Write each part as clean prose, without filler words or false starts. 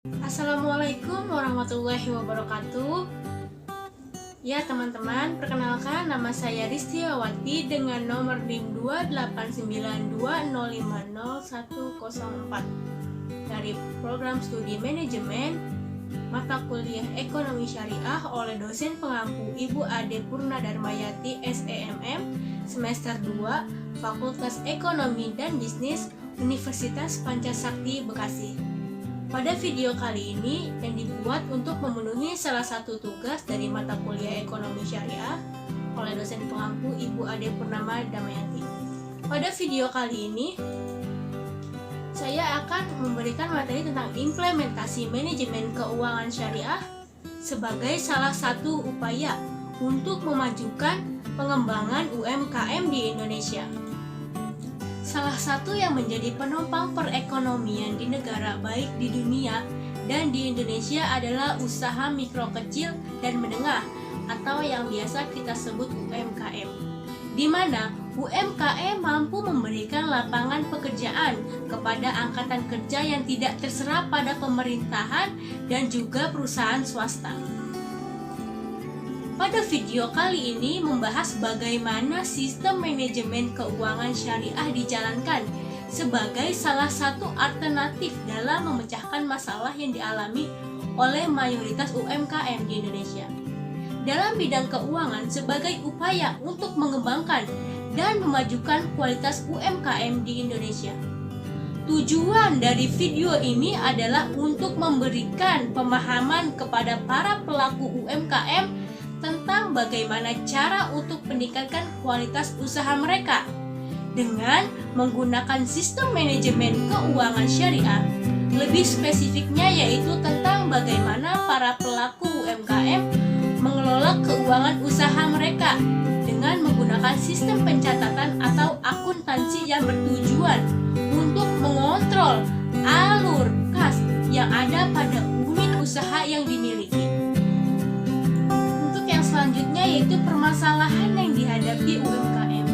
Assalamualaikum warahmatullahi wabarakatuh. Ya teman-teman, perkenalkan nama saya Ristiawati dengan nomor NIM 28920500104 dari program studi manajemen mata kuliah ekonomi syariah oleh dosen pengampu Ibu Ade Purna Darmayati SEMM semester 2 Fakultas Ekonomi dan Bisnis Universitas Pancasakti Bekasi. Pada video kali ini yang dibuat untuk memenuhi salah satu tugas dari mata kuliah ekonomi syariah oleh dosen pengampu Ibu Ade Purnama Darmayati. Pada video kali ini saya akan memberikan materi tentang implementasi manajemen keuangan syariah sebagai salah satu upaya untuk memajukan pengembangan UMKM di Indonesia. Salah satu yang menjadi penopang perekonomian di negara baik di dunia dan di Indonesia adalah usaha mikro kecil dan menengah atau yang biasa kita sebut UMKM, di mana UMKM mampu memberikan lapangan pekerjaan kepada angkatan kerja yang tidak terserap pada pemerintahan dan juga perusahaan swasta. Pada video kali ini membahas bagaimana sistem manajemen keuangan syariah dijalankan sebagai salah satu alternatif dalam memecahkan masalah yang dialami oleh mayoritas UMKM di Indonesia. Dalam bidang keuangan sebagai upaya untuk mengembangkan dan memajukan kualitas UMKM di Indonesia. Tujuan dari video ini adalah untuk memberikan pemahaman kepada para pelaku UMKM tentang bagaimana cara untuk meningkatkan kualitas usaha mereka dengan menggunakan sistem manajemen keuangan syariah. Lebih spesifiknya yaitu tentang bagaimana para pelaku UMKM mengelola keuangan usaha mereka dengan menggunakan sistem pencatatan atau akuntansi yang bertujuan untuk mengontrol alur kas yang ada pada unit usaha yang dimiliki. Selanjutnya yaitu permasalahan yang dihadapi UMKM.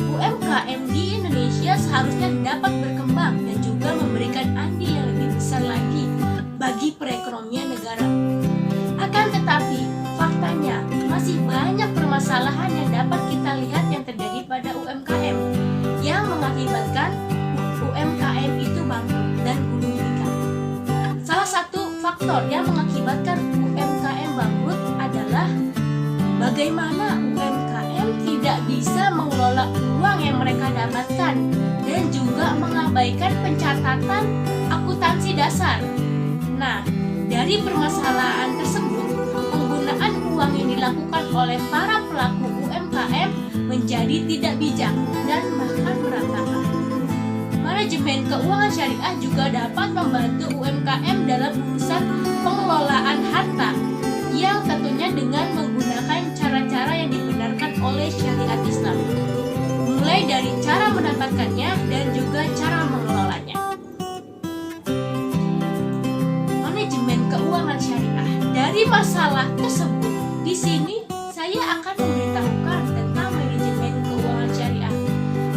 UMKM di Indonesia seharusnya dapat berkembang dan juga memberikan andil yang lebih besar lagi bagi perekonomian negara. Akan tetapi, faktanya masih banyak permasalahan yang dapat kita lihat yang terjadi pada UMKM yang mengakibatkan UMKM itu bangkrut dan gulung tikar. Salah satu faktor yang mengakibatkan UMKM bangkrut adalah bagaimana UMKM tidak bisa mengelola uang yang mereka dapatkan dan juga mengabaikan pencatatan akuntansi dasar. Nah, dari permasalahan tersebut, penggunaan uang yang dilakukan oleh para pelaku UMKM menjadi tidak bijak dan bahkan berantakan. Manajemen keuangan syariah juga dapat membantu UMKM dalam urusan pengelolaan harta yang tentunya dengan menggunakan cara-cara yang dibenarkan oleh syariat Islam, mulai dari cara mendapatkannya dan juga cara mengelolanya. Manajemen keuangan syariah. Dari masalah tersebut, di sini saya akan memberitahukan tentang manajemen keuangan syariah.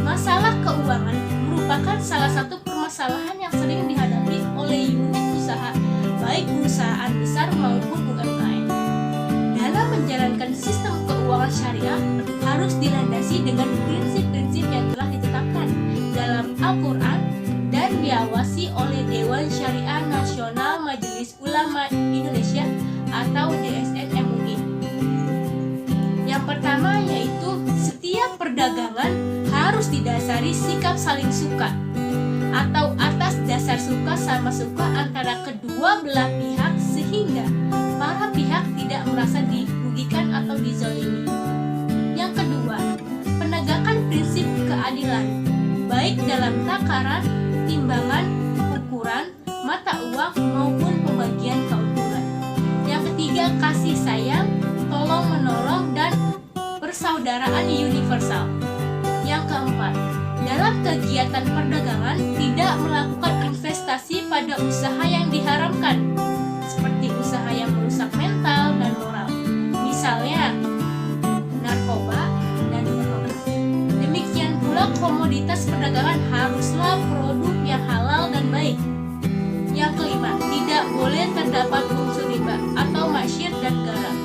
Masalah keuangan merupakan salah satu permasalahan yang sering dihadapi oleh unit usaha, baik perusahaan besar maupun UMKM. Dalam menjalankan sistem keuangan syariah harus dilandasi dengan prinsip-prinsip yang telah ditetapkan dalam Al-Quran dan diawasi oleh Dewan Syariah Nasional Majelis Ulama Indonesia atau DSN MUI. Yang pertama yaitu setiap perdagangan harus didasari sikap saling suka atau atas dasar suka sama suka antara kedua belah pihak sehingga para pihak tidak merasa dirugikan atau dizalimi. Yang kedua, penegakan prinsip keadilan, baik dalam takaran, timbangan, ukuran, mata uang maupun pembagian keuntungan. Yang ketiga, kasih sayang, tolong menolong dan persaudaraan universal. Yang keempat, dalam kegiatan perdagangan tidak melakukan investasi pada usaha yang diharamkan, seperti usaha yang merusak mental dan moral, misalnya narkoba dan pornografi. Demikian pula komoditas perdagangan haruslah produk yang halal dan baik. Yang kelima, tidak boleh kemudian terdapat unsur riba atau masyir dan garam.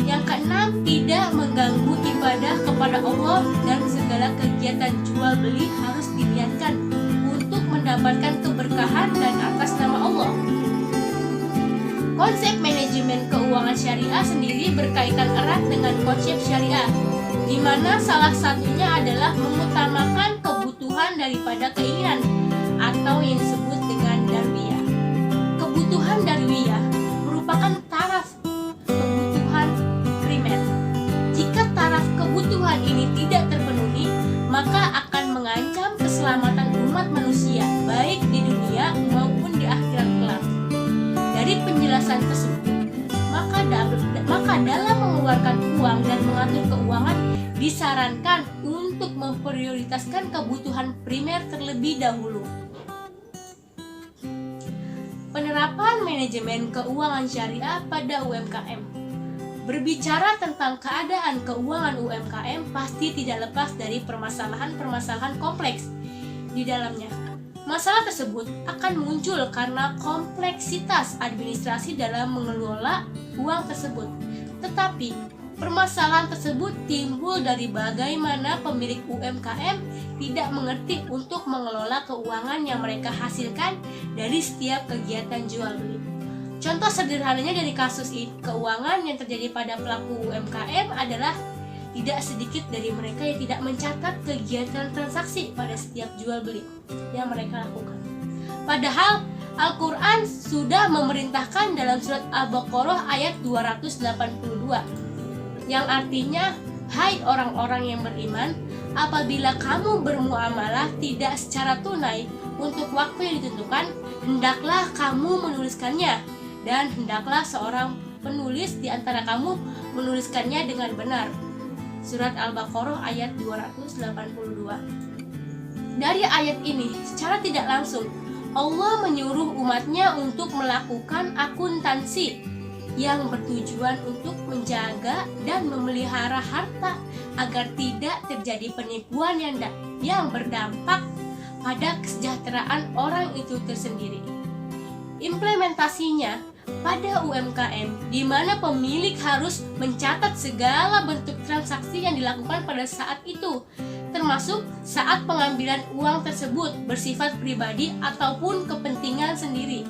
Yang keenam, tidak mengganggu ibadah kepada Allah dan segala kegiatan jual beli harus diniatkan untuk mendapatkan keberkahan dan atas nama Allah. Konsep manajemen keuangan syariah sendiri berkaitan erat dengan konsep syariah, di mana salah satunya adalah mengutamakan kebutuhan daripada keinginan atau yang disebut dengan darwiyah. Kebutuhan darwiyah merupakan taraf kebutuhan primer. Jika taraf kebutuhan ini tidak terpenuhi, maka akan mengancam keselamatan umat manusia, baik di dunia maupun di akhirat kelak. Dari penjelasan tersebut, maka dalam mengeluarkan uang dan mengatur keuangan disarankan untuk memprioritaskan kebutuhan primer terlebih dahulu. Penerapan manajemen keuangan syariah pada UMKM. Berbicara tentang keadaan keuangan UMKM pasti tidak lepas dari permasalahan-permasalahan kompleks di dalamnya. Masalah tersebut akan muncul karena kompleksitas administrasi dalam mengelola uang tersebut. Tetapi, permasalahan tersebut timbul dari bagaimana pemilik UMKM tidak mengerti untuk mengelola keuangan yang mereka hasilkan dari setiap kegiatan jual beli. Contoh sederhananya dari kasus keuangan yang terjadi pada pelaku UMKM adalah tidak sedikit dari mereka yang tidak mencatat kegiatan transaksi pada setiap jual beli yang mereka lakukan. Padahal Al-Quran sudah memerintahkan dalam surat Al-Baqarah ayat 282 yang artinya, hai orang-orang yang beriman, apabila kamu bermuamalah tidak secara tunai untuk waktu yang ditentukan, hendaklah kamu menuliskannya, dan hendaklah seorang penulis di antara kamu menuliskannya dengan benar. Surat Al-Baqarah ayat 282. Dari ayat ini, secara tidak langsung, Allah menyuruh umatnya untuk melakukan akuntansi yang bertujuan untuk menjaga dan memelihara harta agar tidak terjadi penipuan yang berdampak pada kesejahteraan orang itu tersendiri. Implementasinya pada UMKM, di mana pemilik harus mencatat segala bentuk transaksi yang dilakukan pada saat itu, termasuk saat pengambilan uang tersebut bersifat pribadi ataupun kepentingan sendiri.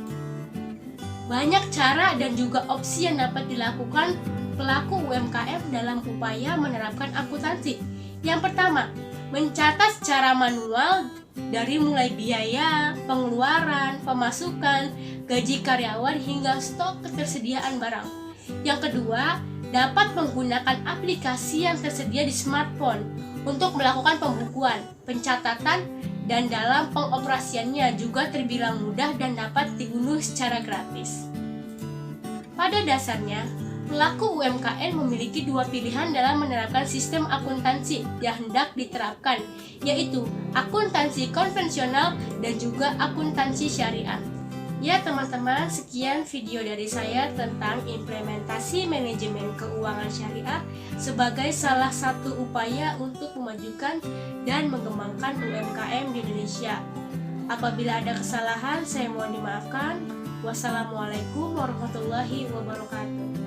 Banyak cara dan juga opsi yang dapat dilakukan pelaku UMKM dalam upaya menerapkan akuntansi. Yang pertama, mencatat secara manual dari mulai biaya, pengeluaran, pemasukan, gaji karyawan hingga stok ketersediaan barang. Yang kedua, dapat menggunakan aplikasi yang tersedia di smartphone untuk melakukan pembukuan, pencatatan, dan dalam pengoperasiannya juga terbilang mudah dan dapat diunduh secara gratis. Pada dasarnya, pelaku UMKM memiliki dua pilihan dalam menerapkan sistem akuntansi yang hendak diterapkan, yaitu akuntansi konvensional dan juga akuntansi syariah. Ya teman-teman, sekian video dari saya tentang implementasi manajemen keuangan syariah sebagai salah satu upaya untuk memajukan dan mengembangkan UMKM di Indonesia. Apabila ada kesalahan, saya mohon dimaafkan. Wassalamualaikum warahmatullahi wabarakatuh.